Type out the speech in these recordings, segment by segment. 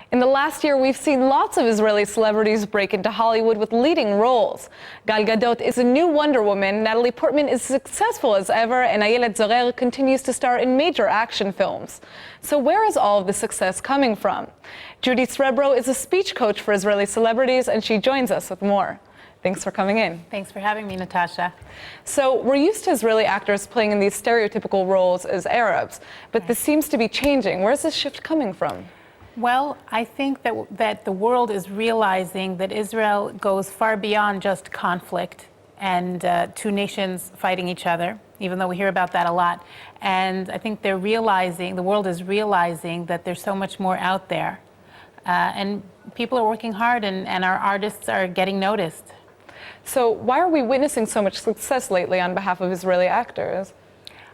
In the last year, we've seen lots of Israeli celebrities break into Hollywood with leading roles. Gal Gadot is a new Wonder Woman, Natalie Portman is successful as ever, and Ayelet Zorer continues to star in major action films. So where is all of the success coming from? Judy Srebro is a speech coach for Israeli celebrities, and she joins us with more. Thanks for coming in. Thanks for having me, Natasha. So we're used to Israeli actors playing in these stereotypical roles as Arabs, but this seems to be changing. Where's this shift coming from? Well, I think that the world is realizing that Israel goes far beyond just conflict and two nations fighting each other, even though we hear about that a lot. And I think the world is realizing that there's so much more out there. And people are working hard, and our artists are getting noticed. So why are we witnessing so much success lately on behalf of Israeli actors?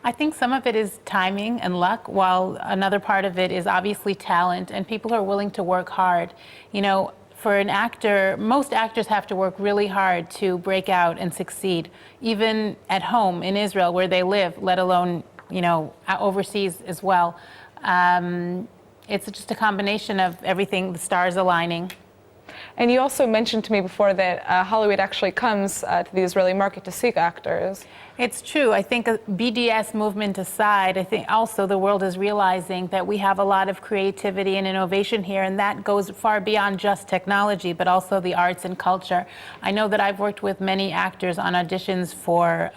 I think some of it is timing and luck, while another part of it is obviously talent, and people are willing to work hard. You know, for an actor, most actors have to work really hard to break out and succeed, even at home in Israel where they live, let alone, you know, overseas as well. It's just a combination of everything, the stars aligning. And you also mentioned to me before that Hollywood actually comes to the Israeli market to seek actors. It's true. I think BDS movement aside, I think also the world is realizing that we have a lot of creativity and innovation here, and that goes far beyond just technology, but also the arts and culture. I know that I've worked with many actors on auditions for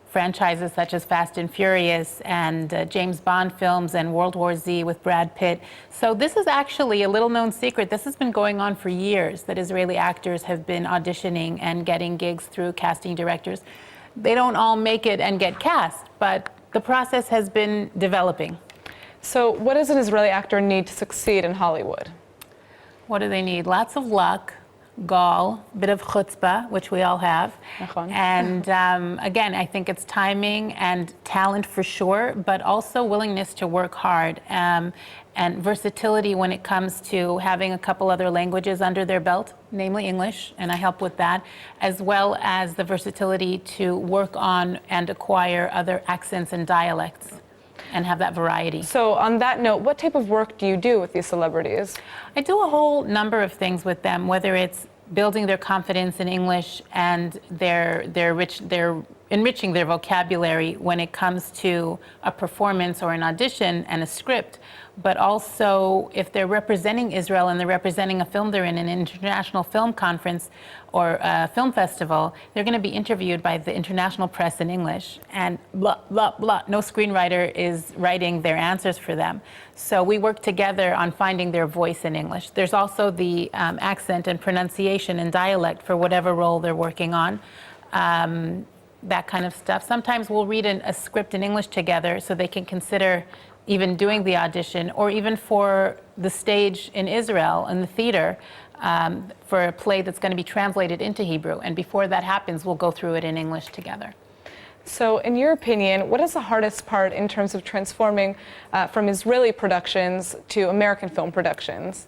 franchises such as Fast and Furious and James Bond films and World War Z with Brad Pitt. So this is actually a little known secret. This has been going on for years, that Israeli actors have been auditioning and getting gigs through casting directors. They don't all make it and get cast, but the process has been developing. So what does an Israeli actor need to succeed in Hollywood? What do they need? Lots of luck, gall, bit of chutzpah, which we all have. And again, I think it's timing and talent for sure, but also willingness to work hard and versatility when it comes to having a couple other languages under their belt, namely English, and I help with that, as well as the versatility to work on and acquire other accents and dialects and have that variety. So on that note, what type of work do you do with these celebrities? I do a whole number of things with them, whether it's building their confidence in English and they're enriching their vocabulary when it comes to a performance or an audition and a script, but also if they're representing Israel and they're representing a film they're in an international film conference or a film festival, they're going to be interviewed by the international press in English, and blah, blah, blah. No screenwriter is writing their answers for them. So we work together on finding their voice in English. There's also the accent and pronunciation and dialect for whatever role they're working on. That kind of stuff. Sometimes we'll read a script in English together so they can consider even doing the audition, or even for the stage in Israel, in the theater, for a play that's going to be translated into Hebrew. And before that happens, we'll go through it in English together. So in your opinion, what is the hardest part in terms of transforming from Israeli productions to American film productions?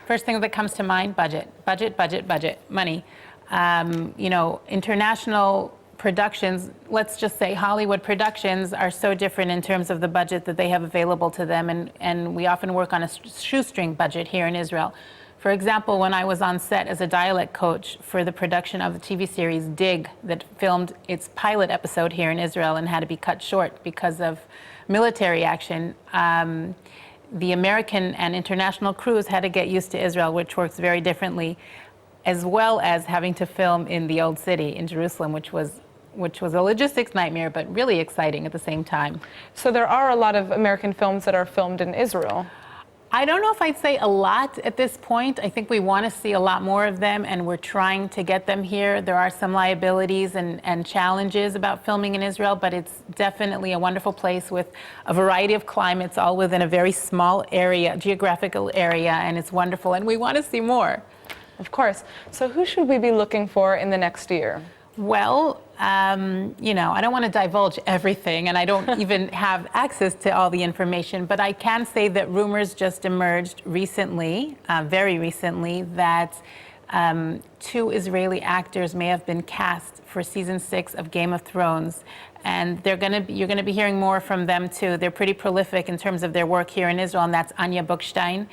First thing that comes to mind, budget. Budget, budget, budget, money. You know, international productions, let's just say Hollywood productions, are so different in terms of the budget that they have available to them, and we often work on a shoestring budget here in Israel. For example, when I was on set as a dialect coach for the production of the TV series Dig, that filmed its pilot episode here in Israel and had to be cut short because of military action, the American and international crews had to get used to Israel, which works very differently, as well as having to film in the Old City in Jerusalem, which was a logistics nightmare, but really exciting at the same time. So there are a lot of American films that are filmed in Israel. I don't know if I'd say a lot at this point. I think we want to see a lot more of them, and we're trying to get them here. There are some liabilities and challenges about filming in Israel, but it's definitely a wonderful place with a variety of climates, all within a very small area, geographical area, and it's wonderful, and we want to see more. Of course. So who should we be looking for in the next year? Well, you know, I don't want to divulge everything, and I don't even have access to all the information, but I can say that rumors just emerged recently, very recently, that 2 Israeli actors may have been cast for season 6 of Game of Thrones. And you're going to be hearing more from them too. They're pretty prolific in terms of their work here in Israel, and that's Anya Bookstein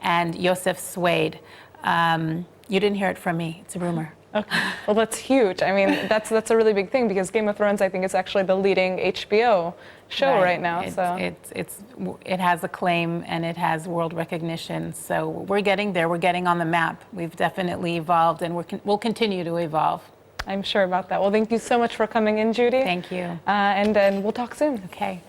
and Yosef Swade. You didn't hear it from me. It's a rumor. Okay. Well, that's huge. I mean, that's a really big thing because Game of Thrones, I think, is actually the leading HBO show right now. It has acclaim and it has world recognition. So we're getting there. We're getting on the map. We've definitely evolved, and we'll continue to evolve. I'm sure about that. Well, thank you so much for coming in, Judy. Thank you. And then we'll talk soon. Okay.